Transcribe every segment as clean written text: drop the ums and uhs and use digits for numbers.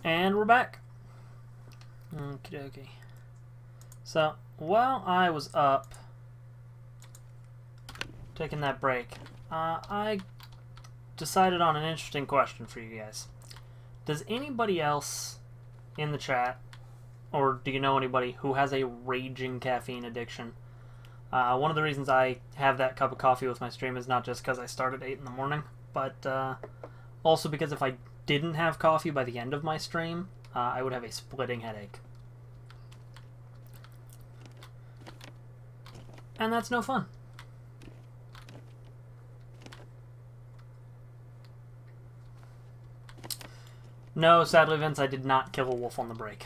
And we're back. Okie dokie. So, while I was up taking that break, I decided on an interesting question for you guys. Does anybody else in the chat, or do you know anybody who has a raging caffeine addiction? One of the reasons I have that cup of coffee with my stream is not just because I start at 8 in the morning, but also because if I didn't have coffee by the end of my stream, I would have a splitting headache. And that's no fun. No, sadly, Vince, I did not kill a wolf on the break.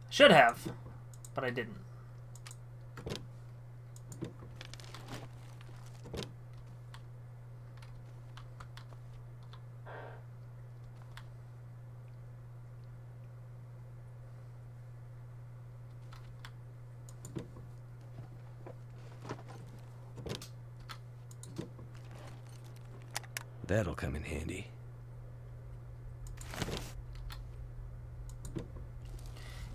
Should have, but I didn't. That'll come in handy.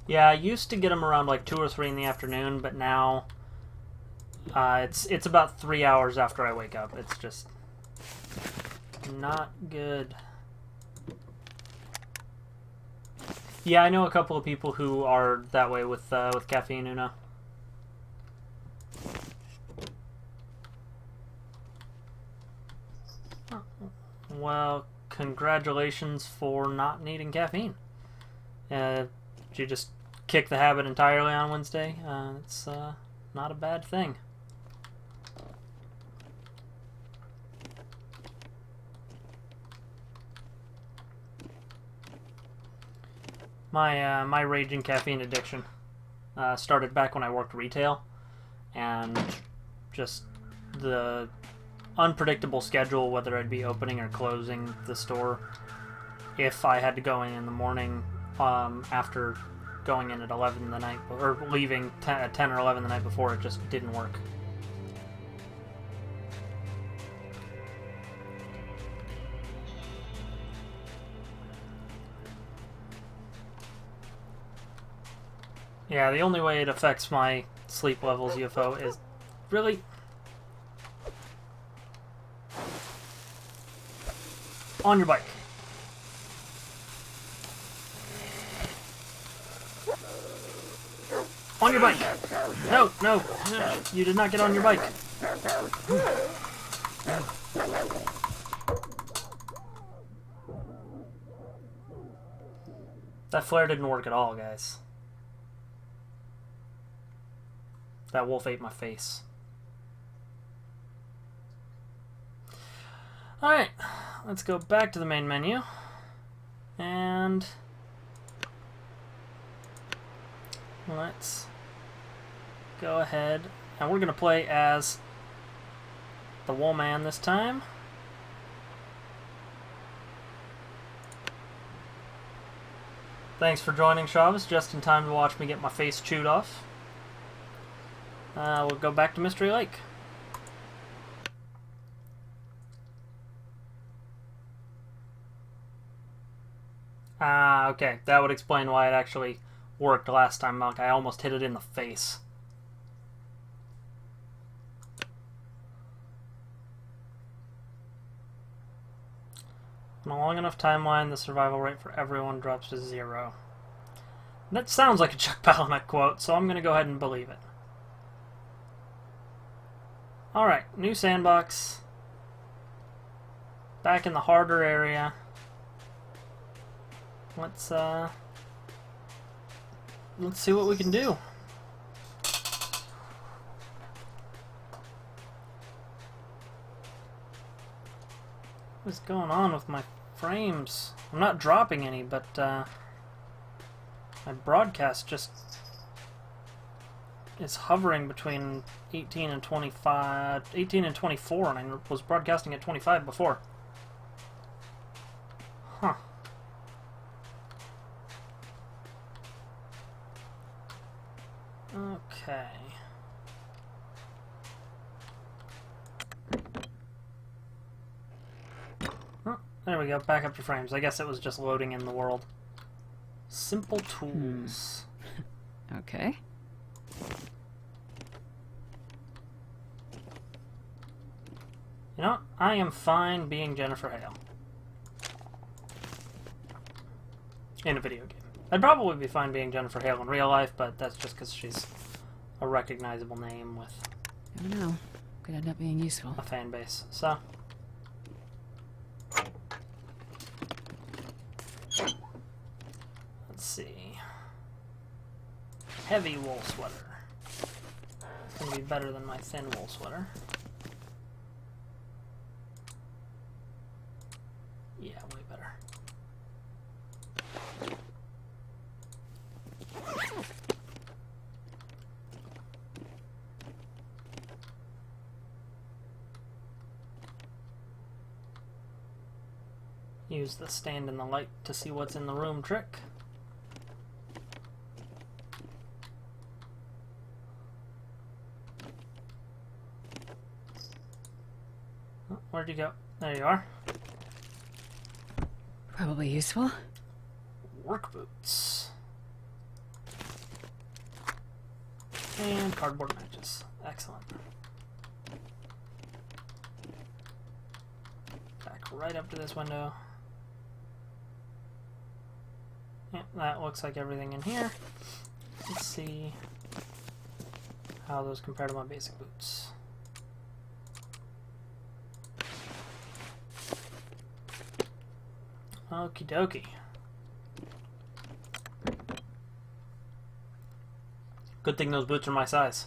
Yeah, I used to get them around like 2 or 3 in the afternoon, but now it's about 3 hours after I wake up. It's just not good. Yeah, I know a couple of people who are that way with caffeine, Una. Well, congratulations for not needing caffeine. Did you just kick the habit entirely on Wednesday? It's not a bad thing. My raging caffeine addiction started back when I worked retail, and just the unpredictable schedule, whether I'd be opening or closing the store. If I had to go in the morning after going in at 11 the night, or leaving at 10 or 11 the night before, it just didn't work. Yeah, the only way it affects my sleep levels, UFO, is really on your bike. On your bike! No, no, you did not get on your bike. That flare didn't work at all, guys. That wolf ate my face. Alright, let's go back to the main menu. And let's go ahead. And we're going to play as the Wool Man this time. Thanks for joining, Chavez. Just in time to watch me get my face chewed off. We'll go back to Mystery Lake. Okay. That would explain why it actually worked last time. Like, I almost hit it in the face. In a long enough timeline, the survival rate for everyone drops to 0. That sounds like a Chuck Palahniuk quote, so I'm going to go ahead and believe it. Alright, new sandbox. Back in the harder area. Let's see what we can do. What's going on with my frames? I'm not dropping any, but my broadcast just is hovering between 18 and 25, 18 and 24, and I was broadcasting at 25 before. Huh. Okay. There we go. Back up to frames. I guess it was just loading in the world. Simple tools. Okay. You know, I am fine being Jennifer Hale. In a video game. I'd probably be fine being Jennifer Hale in real life, but that's just because she's a recognizable name with Never know. Could end up being useful. a fan base. So, let's see. Heavy wool sweater. It's gonna be better than my thin wool sweater. Yeah, way better. Use the stand in the light to see what's in the room trick. Oh, where'd you go? There you are. Probably useful. Work boots. And cardboard matches. Excellent. Back right up to this window. Yeah, that looks like everything in here. Let's see how those compare to my basic boots. Okie dokie. Good thing those boots are my size.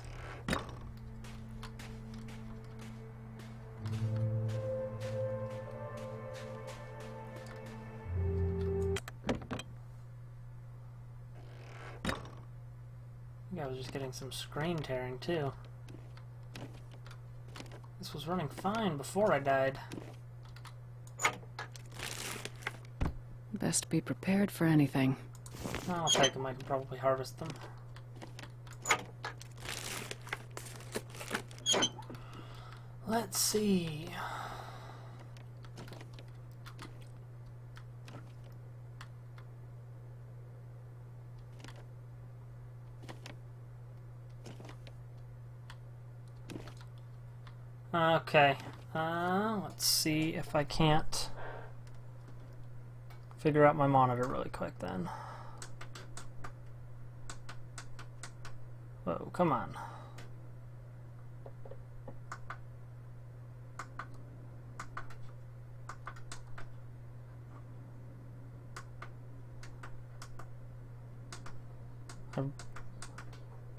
I was just getting some screen tearing too. This was running fine before I died. Best be prepared for anything. I'll take them. I can probably harvest them. Let's see. Okay. Let's see if I can't figure out my monitor really quick then. Whoa, come on.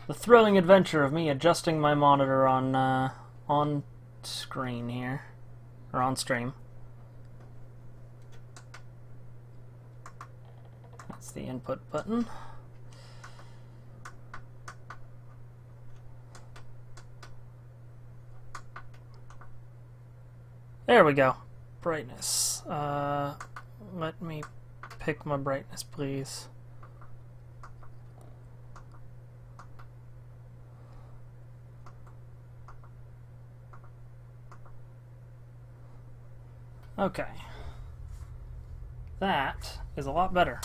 The thrilling adventure of me adjusting my monitor on screen here, or on stream. That's the input button. There we go. Brightness. Let me pick my brightness, please. Okay. That is a lot better.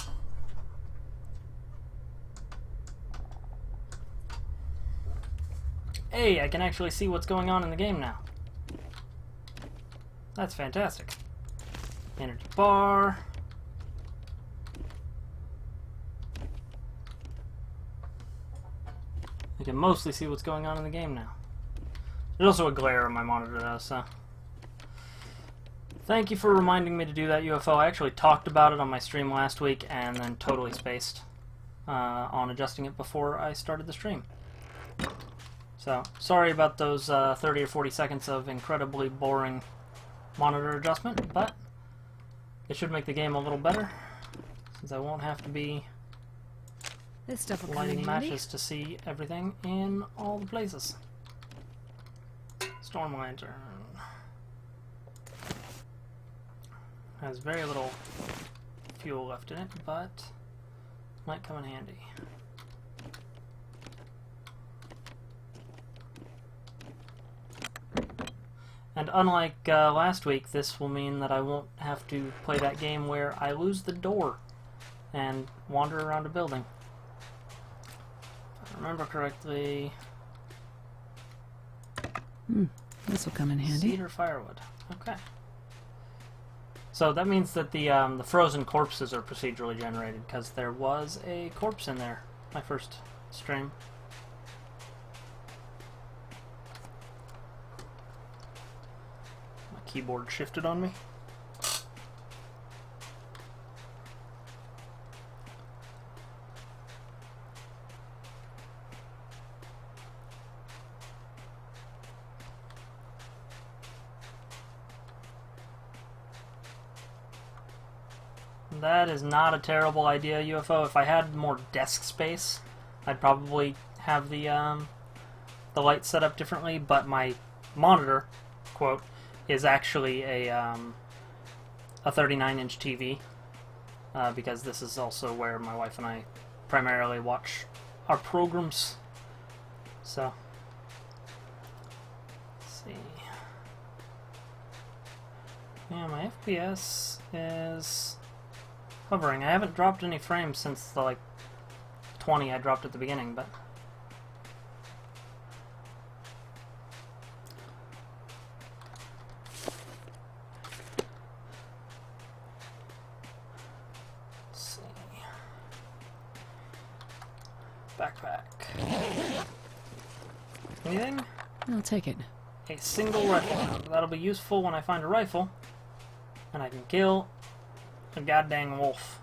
Hey, I can actually see what's going on in the game now. That's fantastic. Energy bar. I can mostly see what's going on in the game now. There's also a glare on my monitor though, so... Thank you for reminding me to do that, UFO. I actually talked about it on my stream last week and then totally spaced on adjusting it before I started the stream. So, sorry about those 30 or 40 seconds of incredibly boring monitor adjustment, but it should make the game a little better, since I won't have to be This stuff will lighting come in handy. matches to see everything in all the places. Storm lantern. Has very little fuel left in it, but might come in handy. And And unlike last week, this will mean that I won't have to play that game where I lose the door and wander around a building. If I remember correctly... This will come in handy. Cedar firewood. Okay. So that means that the frozen corpses are procedurally generated, because there was a corpse in there my first stream. My keyboard shifted on me. That is not a terrible idea, UFO. If I had more desk space, I'd probably have the light set up differently, but my monitor, quote, is actually a 39-inch TV, because this is also where my wife and I primarily watch our programs. So, let's see. Yeah, my FPS is hovering. I haven't dropped any frames since the, 20 I dropped at the beginning, but... Let's see. Backpack. Anything? I'll take it. A single rifle. That'll be useful when I find a rifle, and I can kill a goddamn wolf.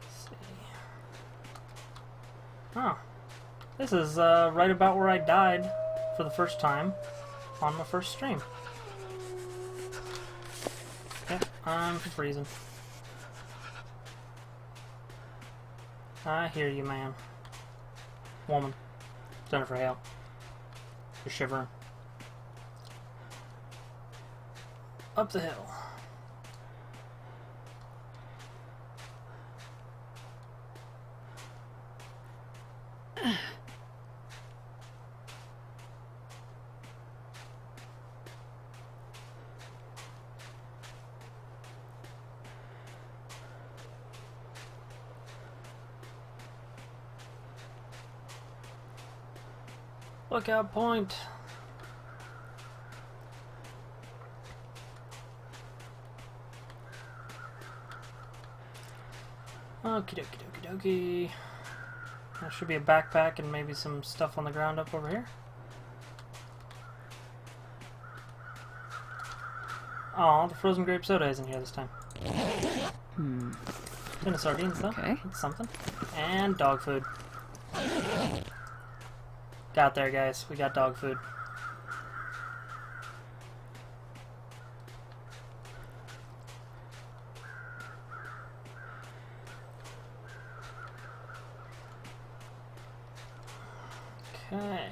Let's see. Oh. This is right about where I died for the first time on my first stream. Yep, I'm freezing. I hear you, man. Woman. Jennifer Hale. You're shivering. Up the hill. Lookout point. Okie dokie dokie dokie. There should be a backpack and maybe some stuff on the ground up over here. Oh, the frozen grape soda isn't here this time. Tin of sardines though. Okay. That's something. And dog food. Got there, guys. We got dog food. Okay.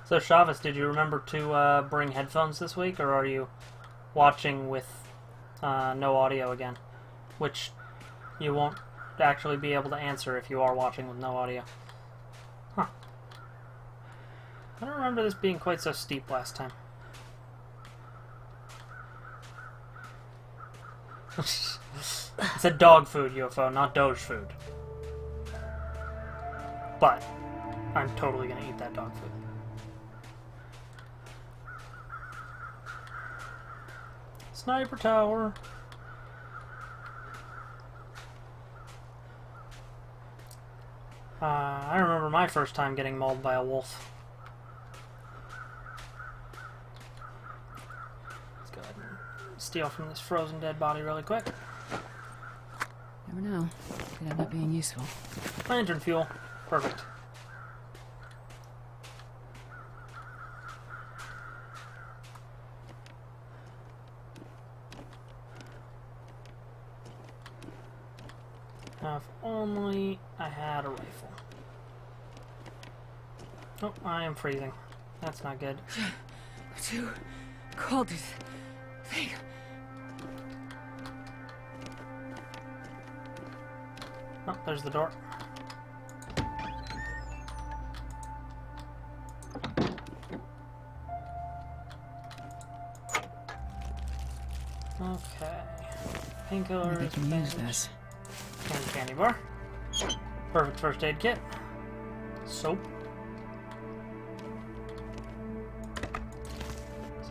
So, Chavez, did you remember to bring headphones this week, or are you watching with no audio again? Which you won't actually be able to answer if you are watching with no audio. Huh. I don't remember this being quite so steep last time. It's a dog food, UFO, not Doge food. But I'm totally gonna eat that dog food. Sniper tower. I remember my first time getting mauled by a wolf. Let's go ahead and steal from this frozen dead body really quick. Never know. Could end up being useful. Lantern fuel. Perfect. Now, if only I had a rifle. Oh, I am freezing. That's not good. Too cold to think. Oh, there's the door. Okay. Painkillers. Maybe I can use this. Candy bar. Perfect first aid kit. Soap.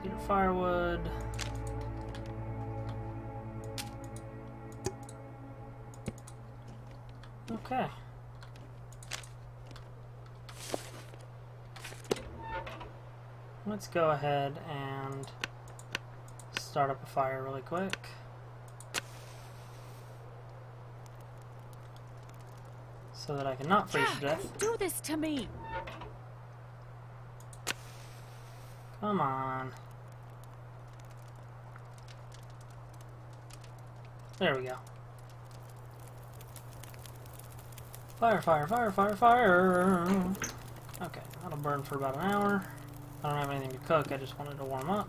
Cedar firewood. Okay. Let's go ahead and start up a fire really quick. So that I can not freeze to death. Do this to me. Come on. There we go. Fire, fire, fire, fire, fire! Okay, that'll burn for about an hour. I don't have anything to cook, I just wanted to warm up.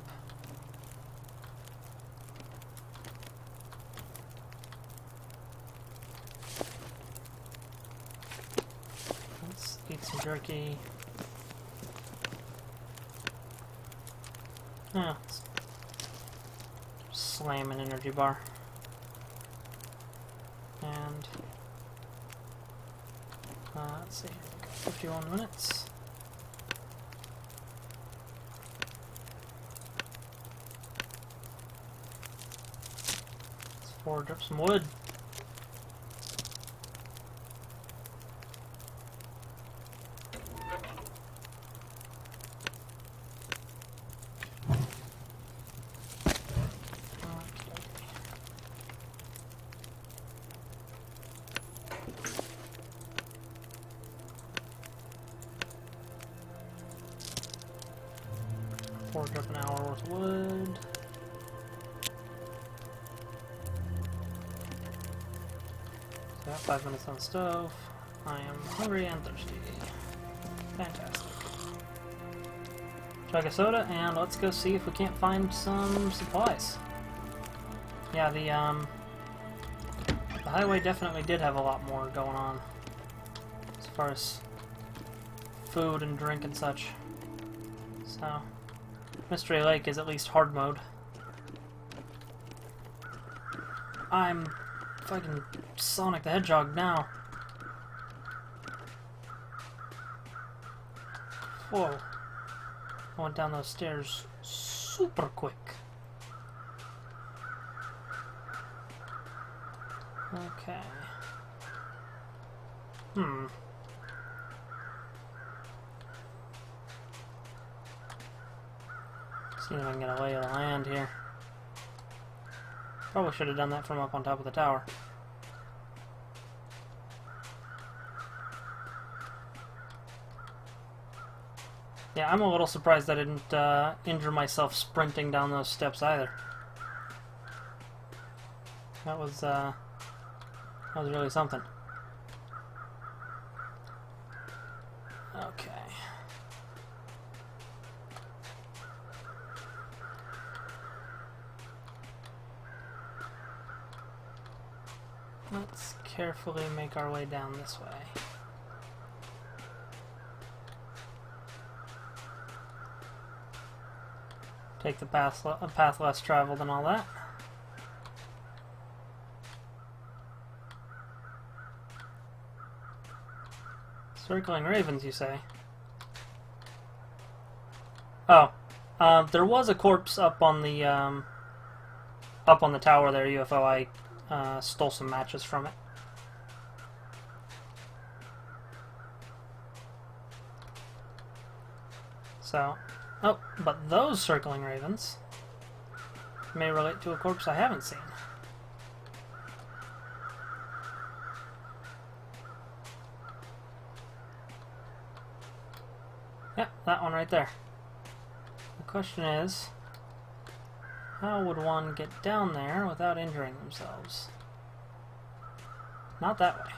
Let's eat some jerky. Yeah, let's slam an energy bar. And let's see, 51 minutes. Let's forge up some wood. Forge up an hour worth of wood. So I got 5 minutes on the stove. I am hungry and thirsty. Fantastic. Chug a soda, and let's go see if we can't find some supplies. Yeah, the highway definitely did have a lot more going on as far as food and drink and such. So Mystery Lake is at least hard mode. I'm fucking Sonic the Hedgehog now. Whoa. I went down those stairs super quick. Okay. See if I can get a lay of the land here. Probably should have done that from up on top of the tower. Yeah, I'm a little surprised I didn't injure myself sprinting down those steps either. That was really something. Okay. Let's carefully make our way down this way. Take the path less traveled and all that. Circling ravens, you say? Oh, there was a corpse up on the tower there, UFO. I stole some matches from it. So, oh, but those circling ravens may relate to a corpse I haven't seen. Yeah, that one right there. The question is, how would one get down there without injuring themselves? Not that way.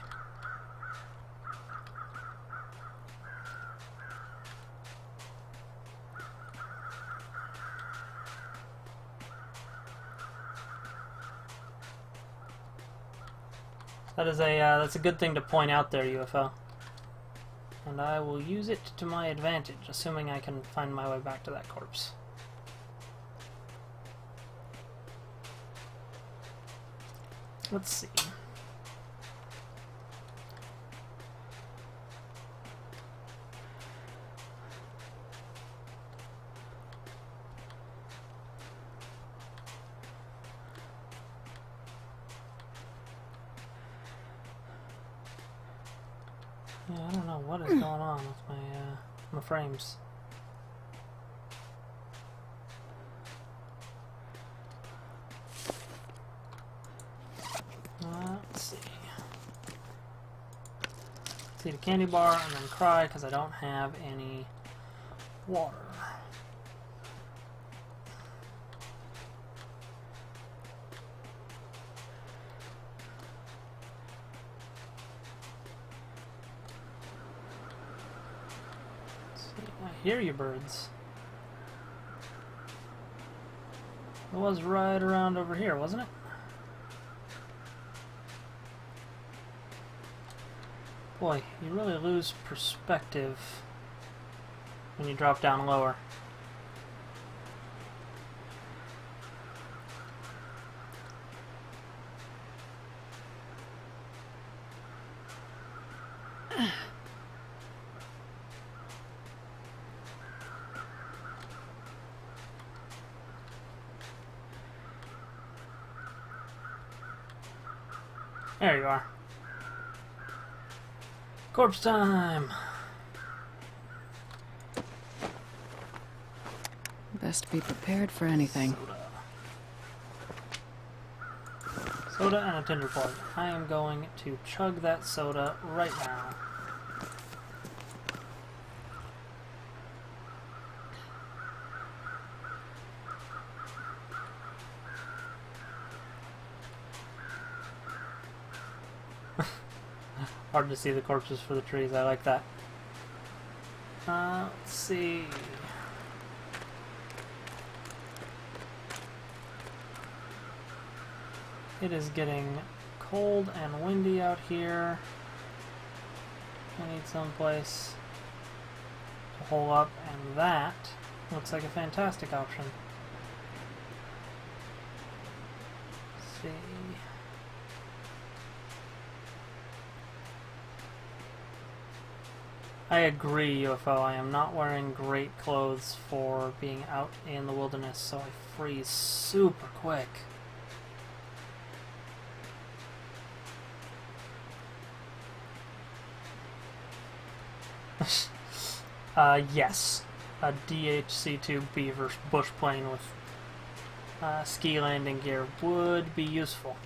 That is a that's a good thing to point out there, UFO. And I will use it to my advantage, assuming I can find my way back to that corpse. Let's see. Yeah, I don't know what is going on with my frames. Let's see. Let's eat a candy bar and then cry because I don't have any water. I hear you, birds. It was right around over here, wasn't it? Boy, you really lose perspective when you drop down lower. There you are. Corpse time! Best be prepared for anything. Soda and a tinder plug. I am going to chug that soda right now. Hard to see the corpses for the trees. I like that. Let's see. It is getting cold and windy out here. I need someplace to hole up, and that looks like a fantastic option. Let's see. I agree, UFO. I am not wearing great clothes for being out in the wilderness, so I freeze super quick. Yes. A DHC-2B versus bush plane with ski landing gear would be useful.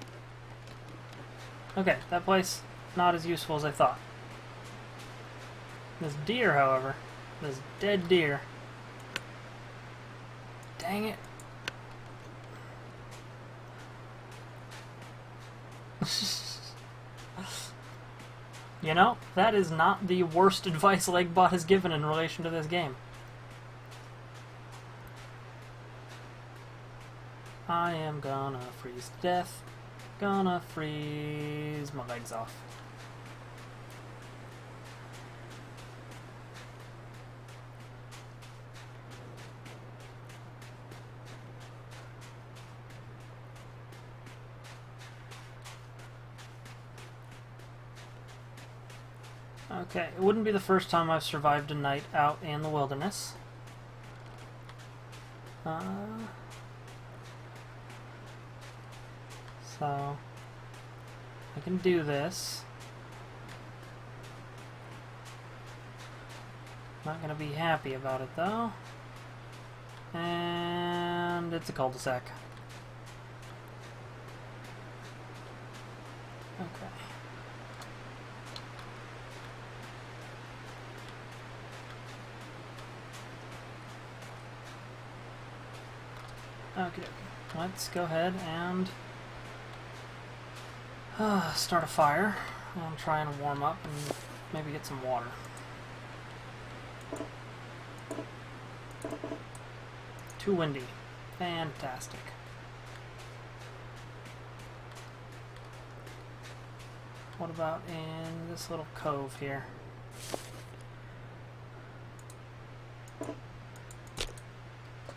Okay, that place, not as useful as I thought. This deer, however, this dead deer. Dang it. You know, that is not the worst advice Leggbot has given in relation to this game. I am gonna freeze to death. Gonna freeze my legs off. Okay, it wouldn't be the first time I've survived a night out in the wilderness. So, I can do this. Not gonna be happy about it though. And it's a cul-de-sac. Okay. Okay, let's go ahead and start a fire and try and warm up and maybe get some water. Too windy. Fantastic. What about in this little cove here?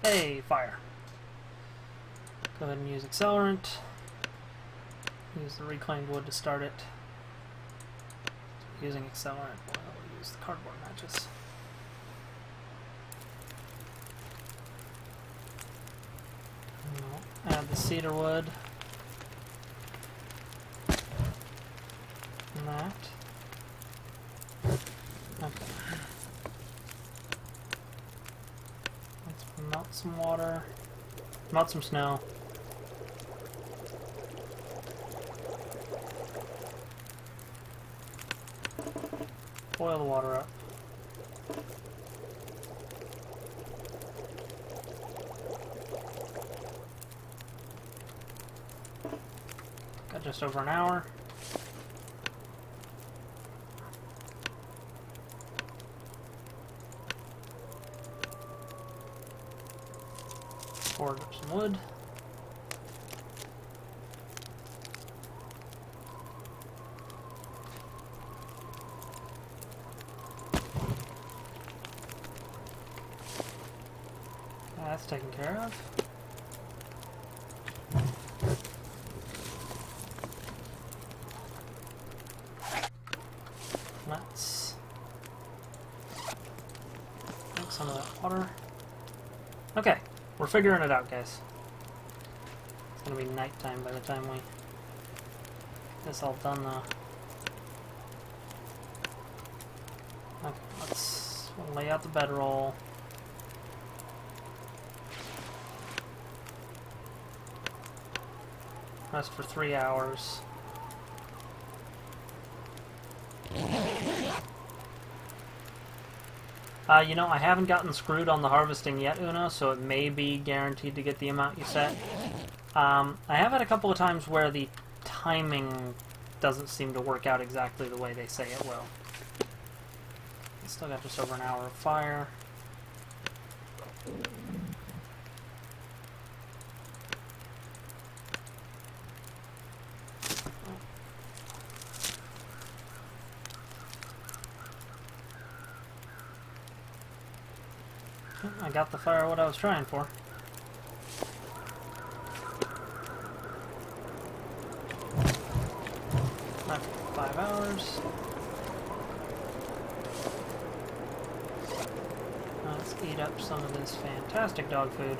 Hey, fire. Go ahead and use accelerant. Use the reclaimed wood to start it. Using accelerant, we'll use the cardboard matches. We'll add the cedar wood. And that. Okay. Let's melt some water. Melt some snow. Boil the water up. Got just over an hour. Poured up some wood. That's taken care of. Let's drink some of that water. Okay, we're figuring it out, guys. It's gonna be nighttime by the time we get this all done, though. Okay, we'll lay out the bedroll. Rest for 3 hours. You know, I haven't gotten screwed on the harvesting yet, Uno, so it may be guaranteed to get the amount you set. I have had a couple of times where the timing doesn't seem to work out exactly the way they say it will. Still got just over an hour of fire. I got the fire what I was trying for. Not for 5 hours. Let's eat up some of this fantastic dog food.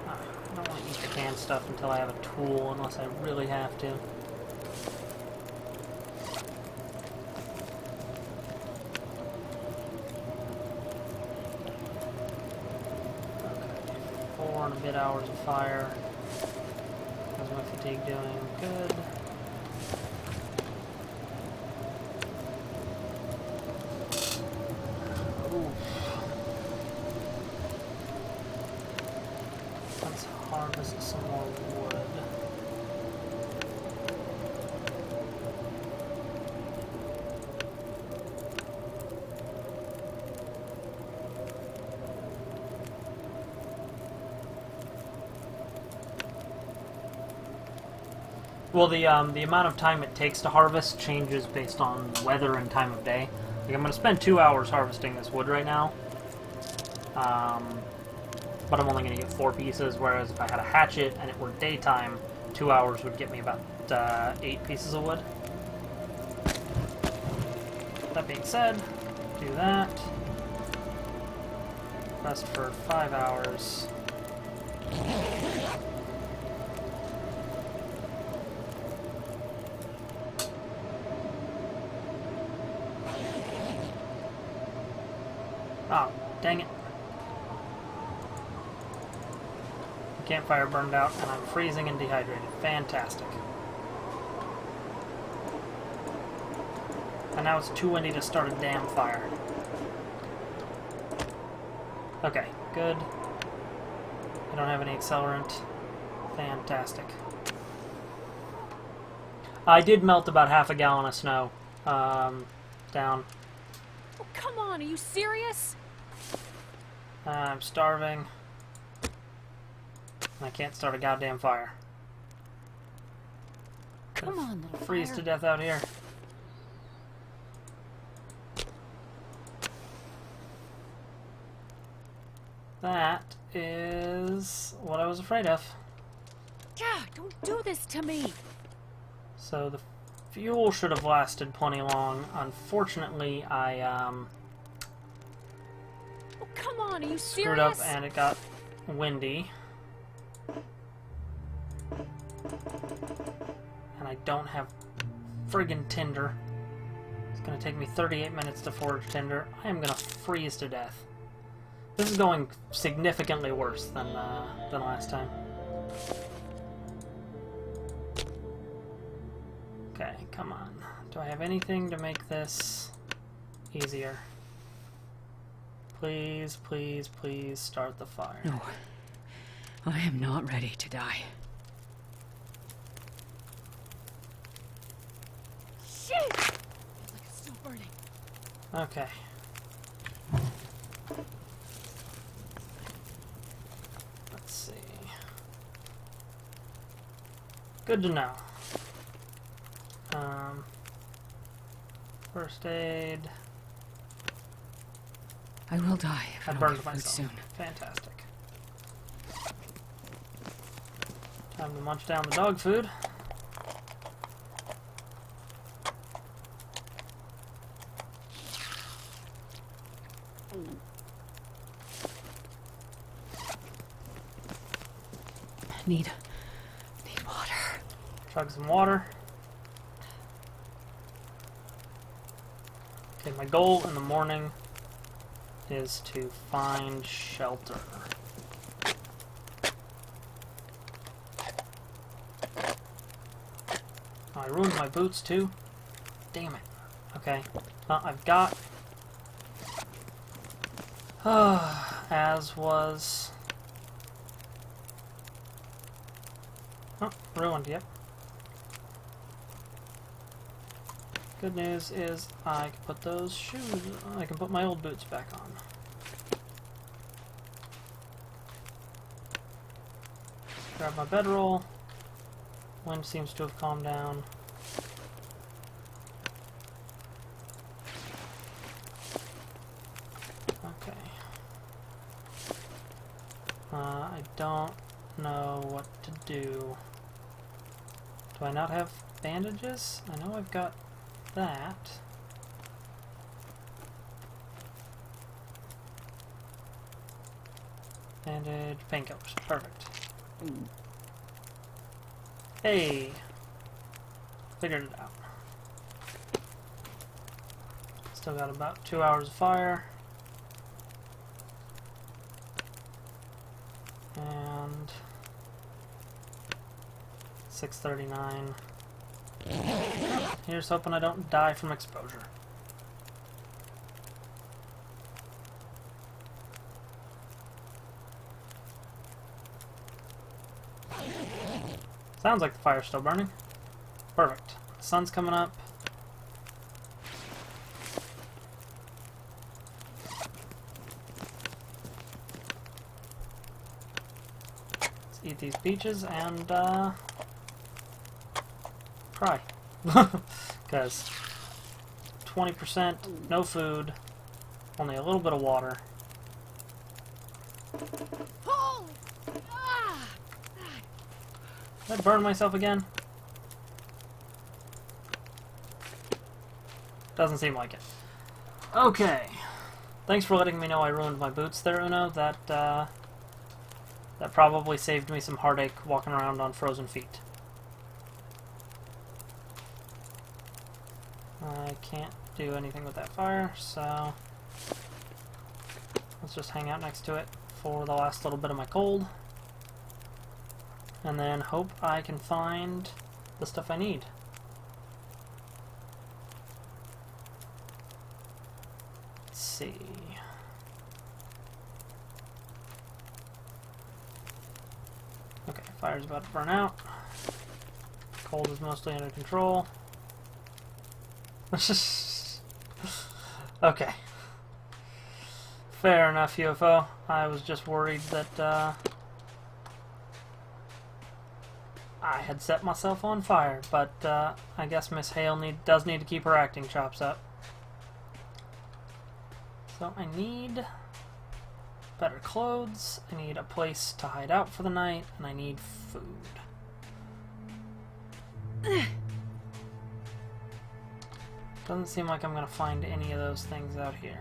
I don't want to eat the canned stuff until I have a tool, unless I really have to. A bit hours of fire. How's my fatigue doing? Good. Oof. Let's harvest some more wood. Well, the amount of time it takes to harvest changes based on weather and time of day. Like, I'm going to spend 2 hours harvesting this wood right now. But I'm only going to get 4 pieces, whereas if I had a hatchet and it were daytime, 2 hours would get me about 8 pieces of wood. That being said, do that. Rest for 5 hours. Oh, dang it. The campfire burned out and I'm freezing and dehydrated. Fantastic. And now it's too windy to start a damn fire. Okay, good. I don't have any accelerant. Fantastic. I did melt about half a gallon of snow down. Oh, come on, are you serious? I'm starving. I can't start a goddamn fire. Come on, little Freeze fire. to death out here. That is what I was afraid of. God, don't do this to me. So the fuel should have lasted plenty long. Unfortunately, I Oh, come on, are you screwed serious? up and it got windy. And I don't have friggin' tinder. It's gonna take me 38 minutes to forge tinder. I am gonna freeze to death. This is going significantly worse than last time. Okay, come on. Do I have anything to make this easier? Please, please, please start the fire. No. I am not ready to die. Shit! Feels like it's still burning. Okay. Let's see. Good to know. First aid. I will die if I I don't burned get food myself. soon. Fantastic. Time to munch down the dog food. Need water. Chug some water. Okay, my goal in the morning is to find shelter. Oh, I ruined my boots too. Damn it. Okay. I've got... as was... Oh, ruined, yep. Good news is I can put those shoes, I can put my old boots back on. Grab my bedroll. Wind seems to have calmed down. Okay. I don't know what to do. Do I not have bandages? I know I've got that. Bandage, painkillers. Perfect. Hey! Figured it out. Still got about 2 hours of fire. And 6:39. Here's hoping I don't die from exposure. Sounds like the fire's still burning. Perfect. The sun's coming up. Let's eat these peaches and cry. Because 20%, no food, only a little bit of water. Holy! Ah! Did I burn myself again? Doesn't seem like it. Okay. Thanks for letting me know I ruined my boots there, Uno. That probably saved me some heartache walking around on frozen feet. I can't do anything with that fire, so let's just hang out next to it for the last little bit of my cold. And then hope I can find the stuff I need. Let's see. Okay, fire's about to burn out. Cold is mostly under control. Okay. Fair enough, UFO. I was just worried that I had set myself on fire, but I guess Miss Hale does need to keep her acting chops up. So I need better clothes, I need a place to hide out for the night, and I need food. Doesn't seem like I'm going to find any of those things out here.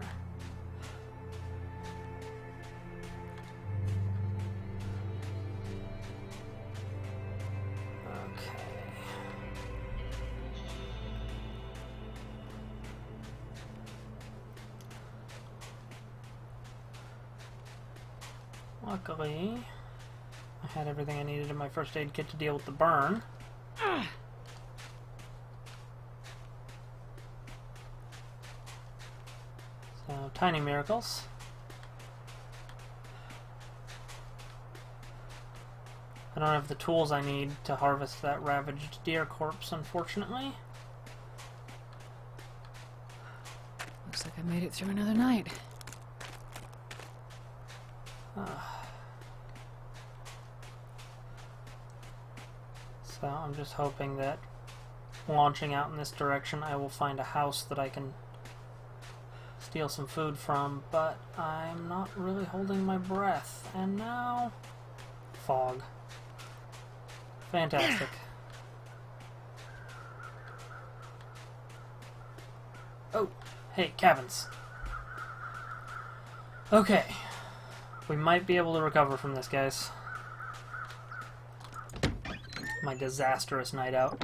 Luckily, I had everything I needed in my first aid kit to deal with the burn. So, tiny miracles. I don't have the tools I need to harvest that ravaged deer corpse, unfortunately. Looks like I made it through another night. So I'm just hoping that launching out in this direction I will find a house that I can steal some food from, but I'm not really holding my breath. And now, fog. Fantastic. Oh, hey, cabins. Okay. We might be able to recover from this, guys. My disastrous night out.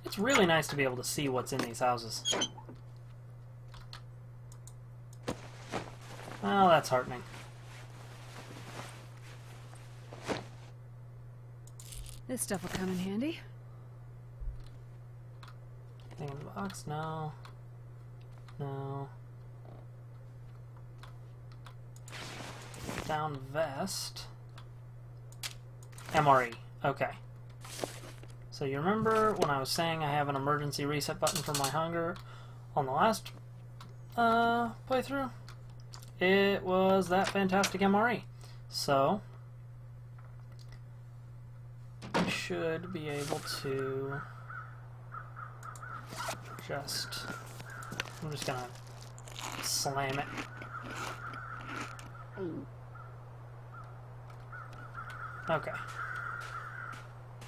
It's really nice to be able to see what's in these houses. Well, that's heartening. This stuff will come in handy. Anything in the box? No. No. Down vest. MRE. Okay. So you remember when I was saying I have an emergency reset button for my hunger on the last playthrough? It was that fantastic MRE. So I should be able to I'm just gonna slam it. Okay.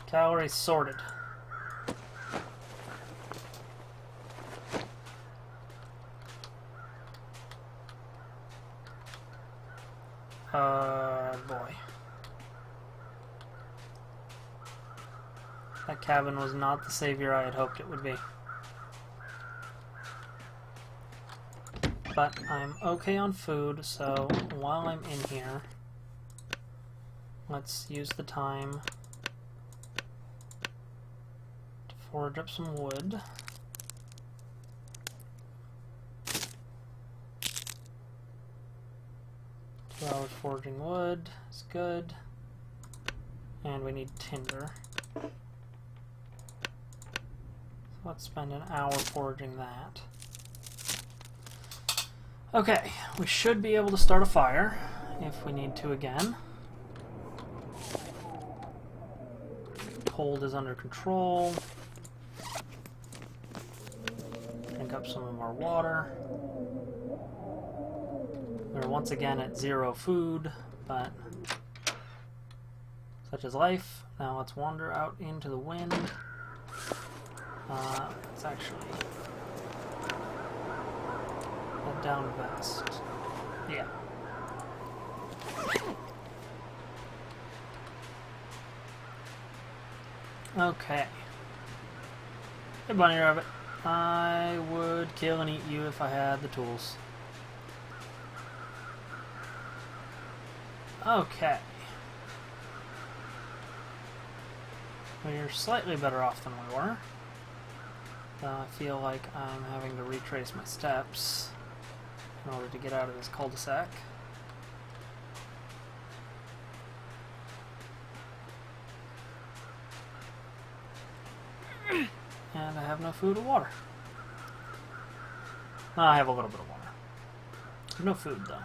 Calories sorted. Boy. That cabin was not the savior I had hoped it would be. But I'm okay on food, so while I'm in here, let's use the time to forge up some wood. So forging wood is good. And we need tinder. So let's spend an hour forging that. Okay, we should be able to start a fire if we need to again. Cold is under control. Drink up some of our water. We're once again at 0 food, but such is life. Now let's wander out into the wind. Let's actually head down west. Yeah. Okay. Hey, Bunny Rabbit. I would kill and eat you if I had the tools. Okay. We're slightly better off than we were. I feel like I'm having to retrace my steps in order to get out of this cul-de-sac. And I have no food or water. I have a little bit of water. No food, though.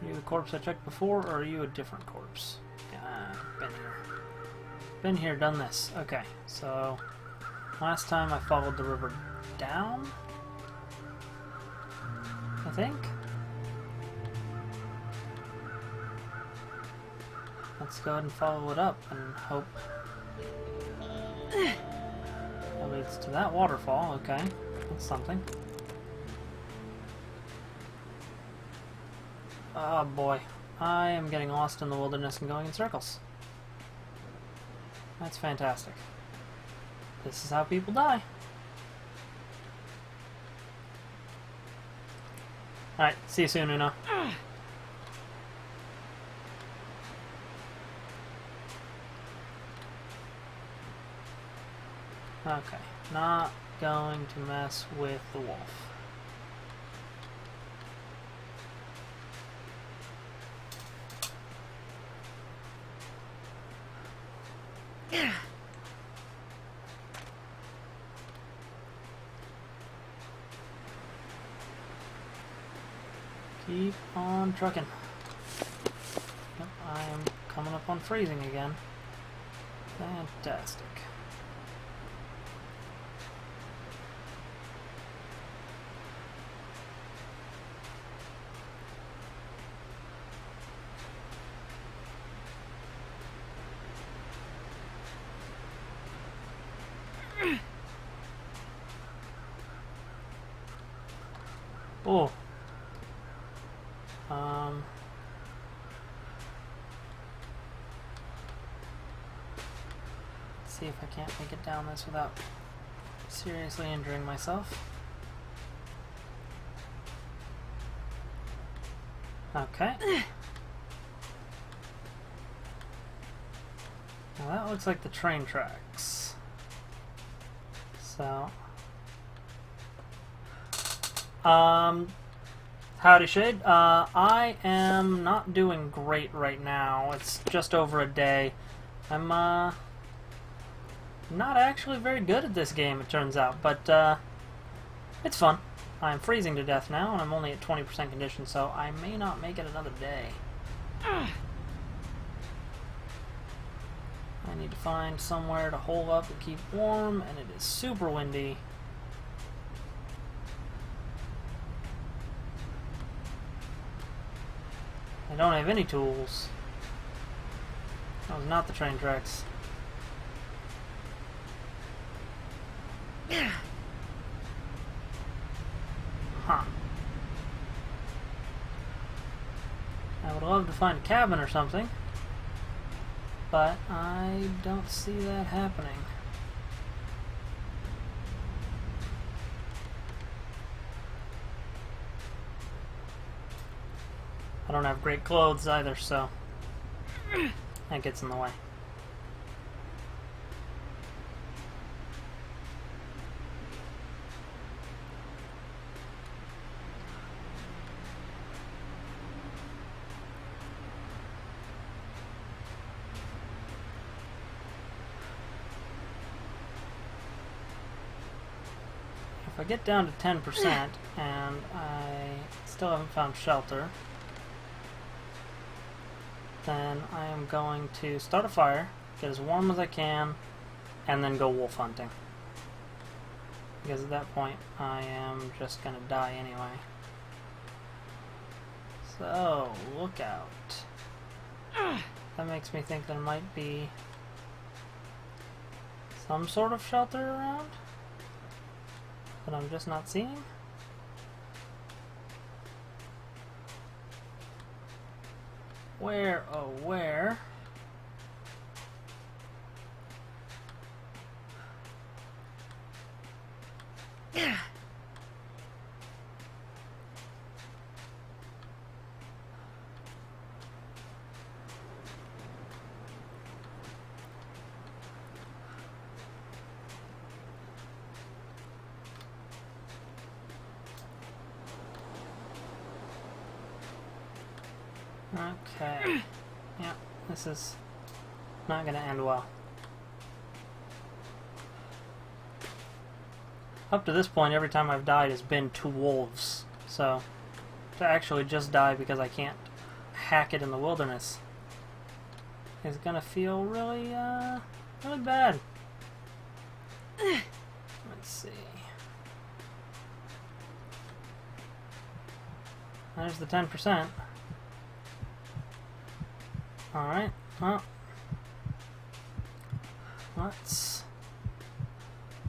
Are you the corpse I checked before, or are you a different corpse? Been here. Been here, done this. Okay, so last time I followed the river down, I think. Let's go ahead and follow it up and hope that leads to that waterfall. Okay, that's something. Oh boy, I am getting lost in the wilderness and going in circles. That's fantastic. This is how people die. Alright, see you soon, Uno. Okay, not going to mess with the wolf. Keep on trucking. Yep, I am coming up on freezing again. Fantastic. Oh. Let's see if I can't make it down this without seriously injuring myself. Okay. Now that looks like the train tracks. So, howdy Shade. I am not doing great right now. It's just over a day. I'm, not actually very good at this game, it turns out, but, it's fun. I'm freezing to death now, and I'm only at 20% condition, so I may not make it another day. I need to find somewhere to hole up and keep warm, and it is super windy. I don't have any tools. That was not the train tracks. Huh. I would love to find a cabin or something, but I don't see that happening. I don't have great clothes either, so that gets in the way. If I get down to 10% and I still haven't found shelter, then I am going to start a fire, get as warm as I can, and then go wolf hunting. Because at that point, I am just gonna die anyway. So, look out. That makes me think there might be some sort of shelter around that I'm just not seeing. Where, oh where? Okay. Yeah, this is not going to end well. Up to this point, every time I've died has been to wolves. So, to actually just die because I can't hack it in the wilderness is gonna feel really, really bad. Let's see. There's the 10%. Alright, well, let's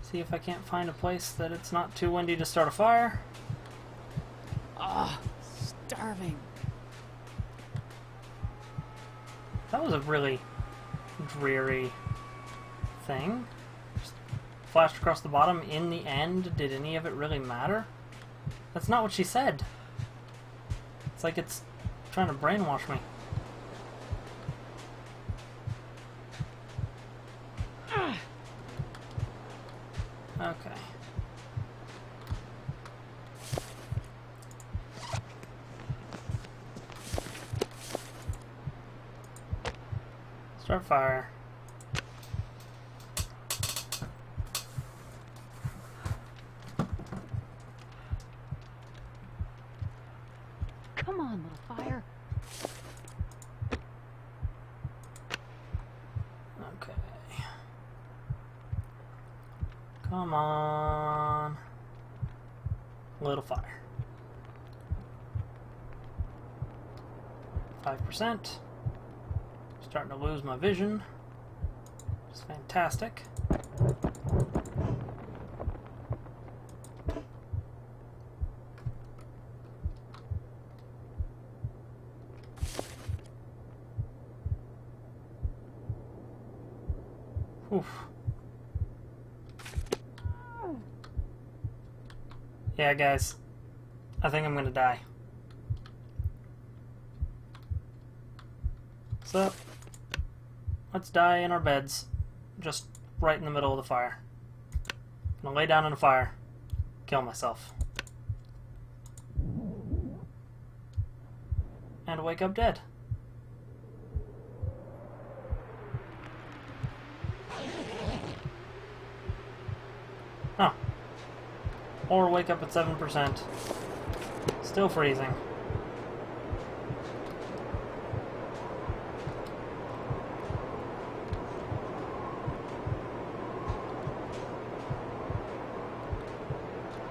see if I can't find a place that it's not too windy to start a fire. Oh, starving. That was a really dreary thing. Just flashed across the bottom. In the end, did any of it really matter? That's not what she said. It's like it's trying to brainwash me. Okay. Start fire. Come on, little fire. Okay. Come on. Little fire. 5%. Starting to lose my vision. It's fantastic. Oof. Yeah, guys. I think I'm gonna die. So, let's die in our beds. Just right in the middle of the fire. I'm gonna lay down in a fire. Kill myself. And wake up dead. Oh. Or wake up at 7%. Still freezing.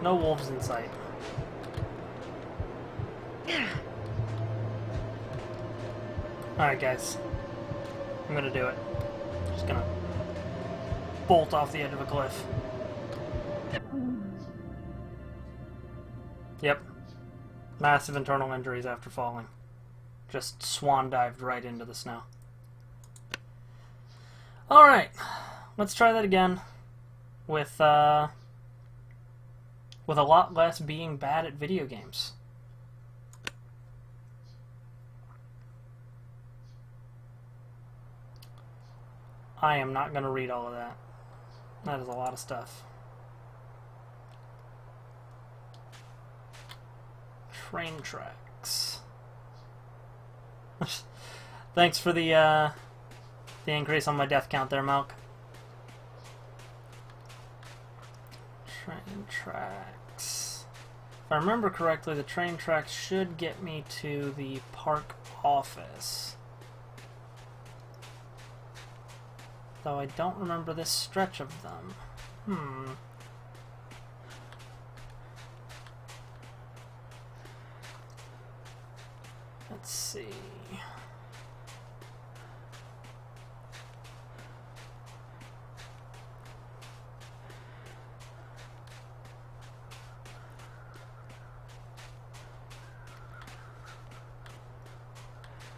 No wolves in sight. Alright, guys. I'm gonna do it. Just gonna bolt off the edge of a cliff. Yep. Massive internal injuries after falling. Just swan dived right into the snow. Alright. Let's try that again. With a lot less being bad at video games. I am not going to read all of that. That is a lot of stuff. Train tracks. Thanks for the increase on my death count there, Malk. Train tracks. If I remember correctly, the train tracks should get me to the park office. Though I don't remember this stretch of them. Let's see.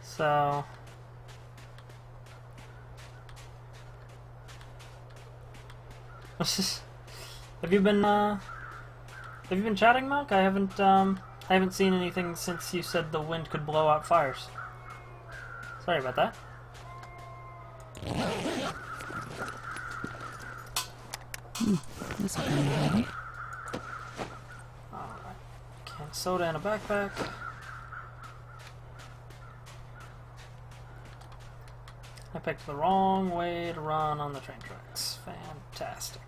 So have you been chatting, Mark? I haven't seen anything since you said the wind could blow out fires. Sorry about that. This will come in handy. Alright. Canned soda and a backpack. I picked the wrong way to run on the train tracks. Fantastic.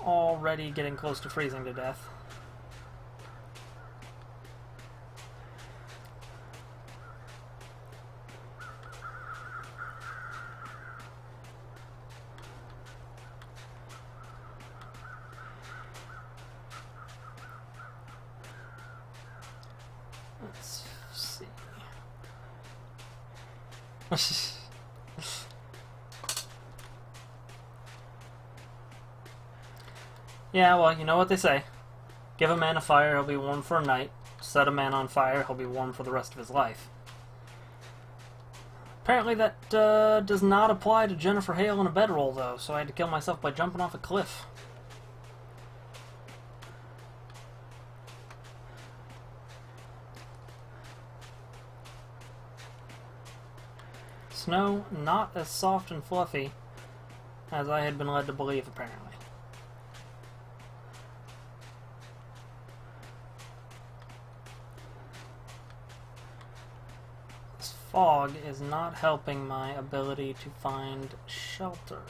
already getting close to freezing to death. Let's see. Yeah, well, you know what they say. Give a man a fire, he'll be warm for a night. Set a man on fire, he'll be warm for the rest of his life. Apparently that does not apply to Jennifer Hale in a bedroll, though, so I had to kill myself by jumping off a cliff. Snow not as soft and fluffy as I had been led to believe, apparently. This fog is not helping my ability to find shelter.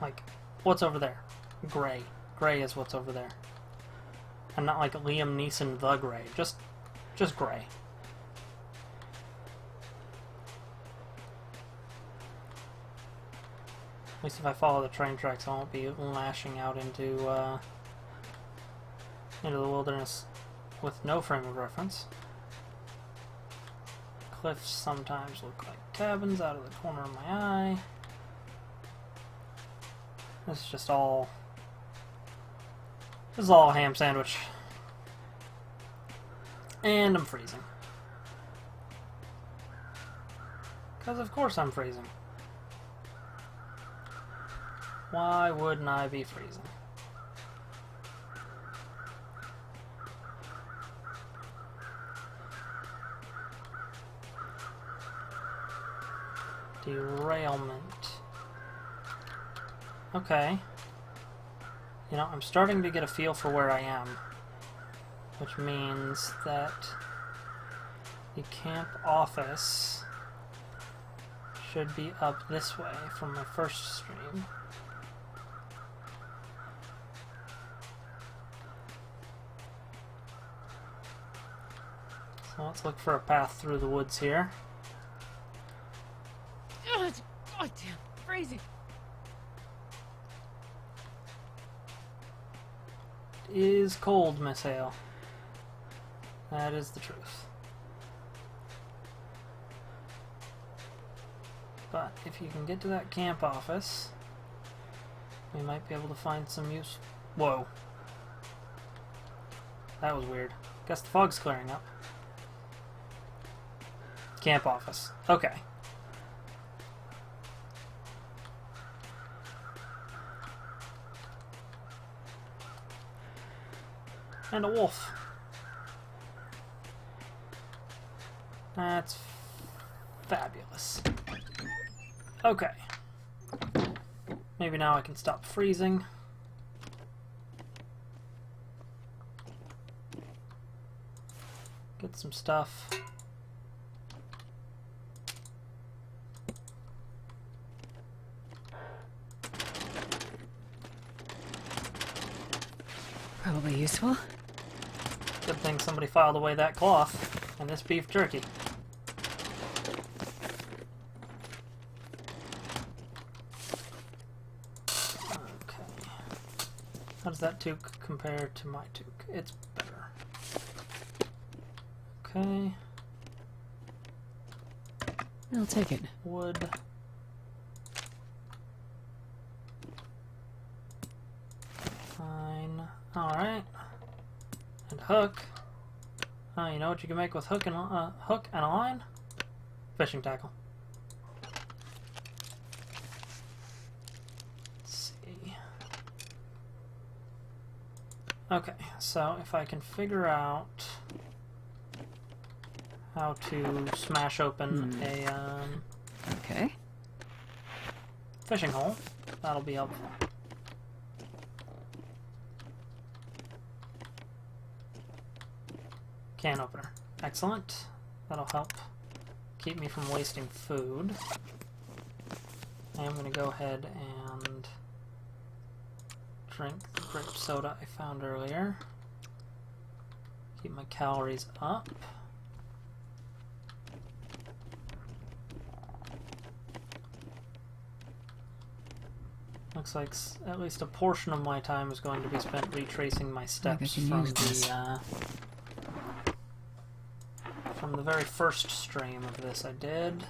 Like, what's over there? Gray. Gray is what's over there. And not like Liam Neeson the Gray. Just gray. At least if I follow the train tracks, I won't be lashing out into the wilderness with no frame of reference. Cliffs sometimes look like cabins out of the corner of my eye. This is just all... This is all a ham sandwich. And I'm freezing. Because of course I'm freezing. Why wouldn't I be freezing? Derailment. Okay. You know, I'm starting to get a feel for where I am. Which means that the camp office should be up this way from my first stream. So let's look for a path through the woods here. Oh, it's goddamn crazy. It is cold, Miss Hale. That is the truth. But if you can get to that camp office, we might be able to find some use. Whoa. That was weird. Guess the fog's clearing up. Camp office. Okay. And a wolf. That's fabulous. Okay. Maybe now I can stop freezing. Get some stuff. Probably useful. Good thing somebody filed away that cloth and this beef jerky. Okay. How does that toque compare to my toque? It's better. Okay. I'll take it. Wood. Fine. Alright. And hook. You know what you can make with hook and a line? Fishing tackle. Let's see. Okay, so if I can figure out how to smash open a Okay. fishing hole, that'll be helpful. Can opener. Excellent. That'll help keep me from wasting food. I am going to go ahead and drink the grape soda I found earlier. Keep my calories up. Looks like at least a portion of my time is going to be spent retracing my steps from the very first stream of this I did,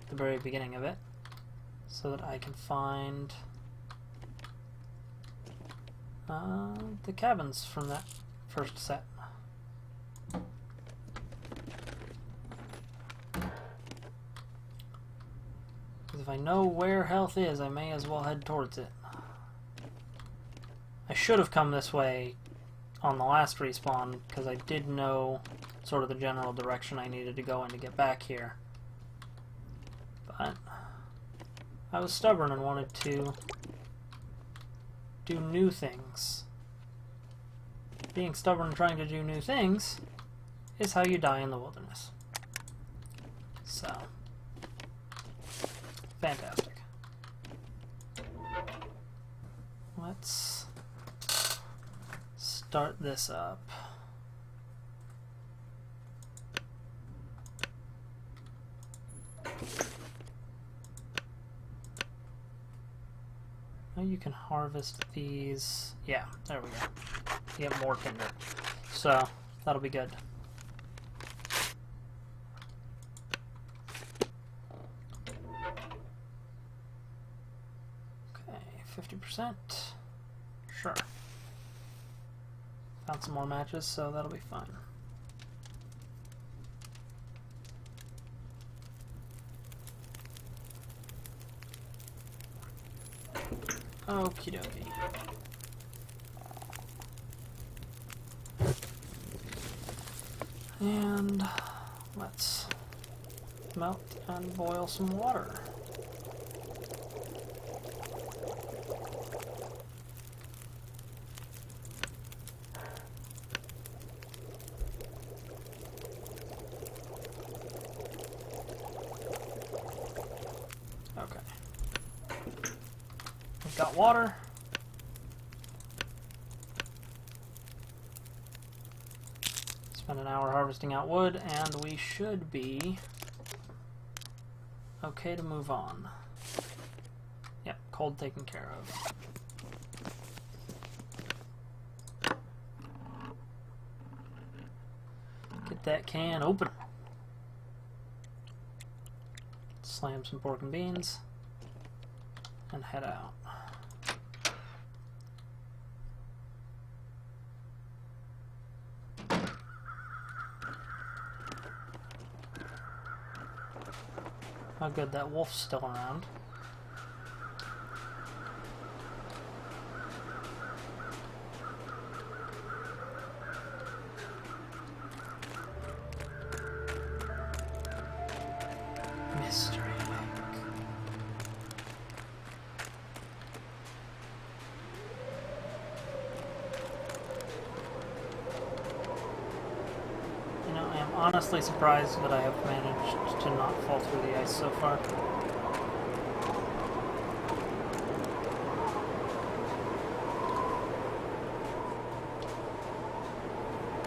the very beginning of it, so that I can find the cabins from that first set. Because if I know where health is, I may as well head towards it. I should have come this way on the last respawn, because I did know sort of the general direction I needed to go in to get back here. But I was stubborn and wanted to do new things. Being stubborn and trying to do new things is how you die in the wilderness. So, fantastic. Let's start this up. Now you can harvest these. Yeah, there we go. You get more tinder. So, that'll be good. Okay, 50%. Sure. Found some more matches, so that'll be fine. Okie dokie. And let's melt and boil some water. Okay. We've got water. Spend an hour harvesting out wood, and we should be okay to move on. Yep, cold taken care of. Get that can open. Slam some pork and beans and head out. How good that wolf's still around. Mystery egg. You know, I am honestly surprised that I have managed to not fall through the ice so far.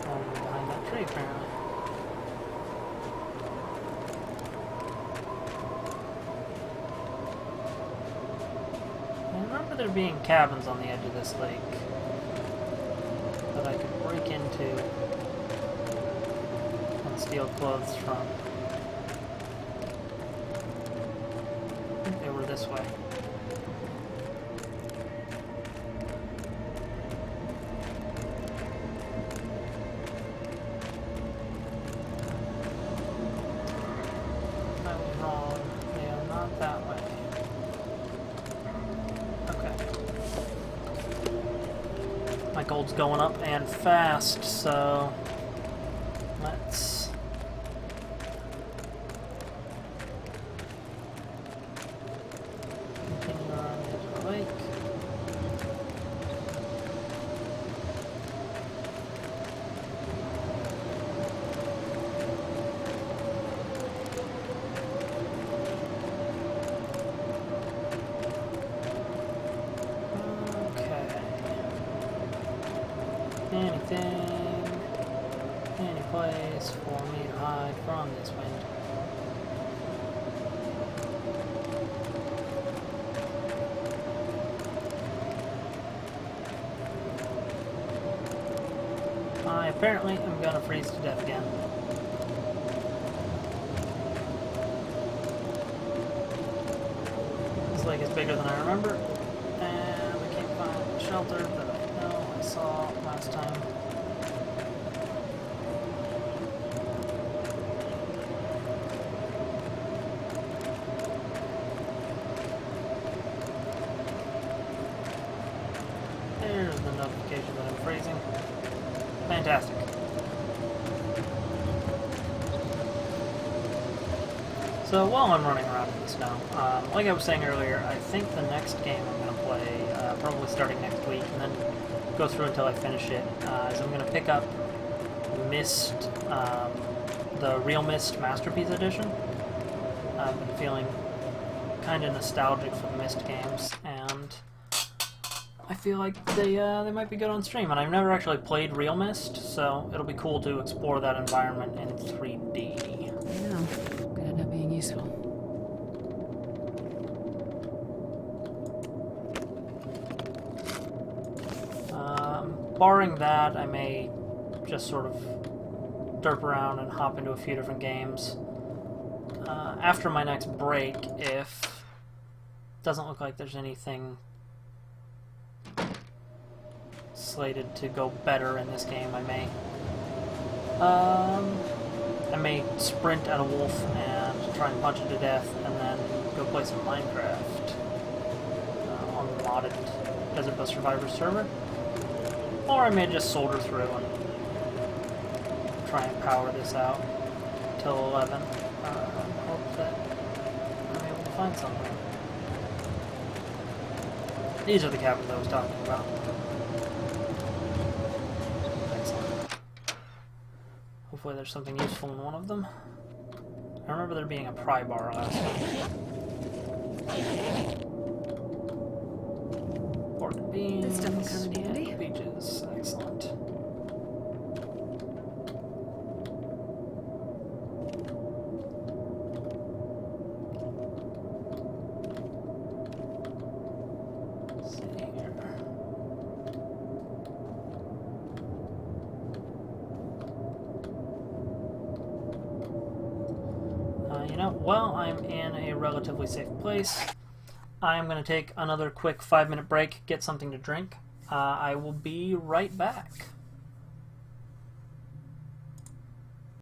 Oh, behind that tree, apparently. I remember there being cabins on the edge of this lake that I could break into and steal clothes from. I think they were this way. I was wrong. They are not that way. Okay. My gold's going up and fast, so let's continue around the edge of the lake. place for me to hide from this wind. I apparently am gonna freeze to death again. This lake is bigger than I remember, and I can't find the shelter that I know I saw last time. There's the notification that I'm freezing. Fantastic. So while I'm running around in the snow, like I was saying earlier, I think the next game I'm going to play, probably starting next week, and then go through until I finish it, is I'm going to pick up Myst, the Real Myst Masterpiece Edition. I've been feeling kind of nostalgic for the Myst games, and I feel like they might be good on stream, and I've never actually played Real Myst, so it'll be cool to explore that environment in 3D. I know. Could end up being useful. Barring that, I may just sort of derp around and hop into a few different games. After my next break, if it doesn't look like there's anything slated to go better in this game, I may sprint at a wolf and try and punch it to death, and then go play some Minecraft on the modded Desert Bus Survivors server. Or I may just soldier through and try and power this out till 11. Hope that I'm able to find something. These are the cabins I was talking about. Excellent. Hopefully there's something useful in one of them. I remember there being a pry bar last time. Pork beans. This stuff will come in handy. Peaches. Excellent. Let's see here. You know, while I'm in a relatively safe place, I'm going to take another quick 5-minute break, get something to drink. I will be right back.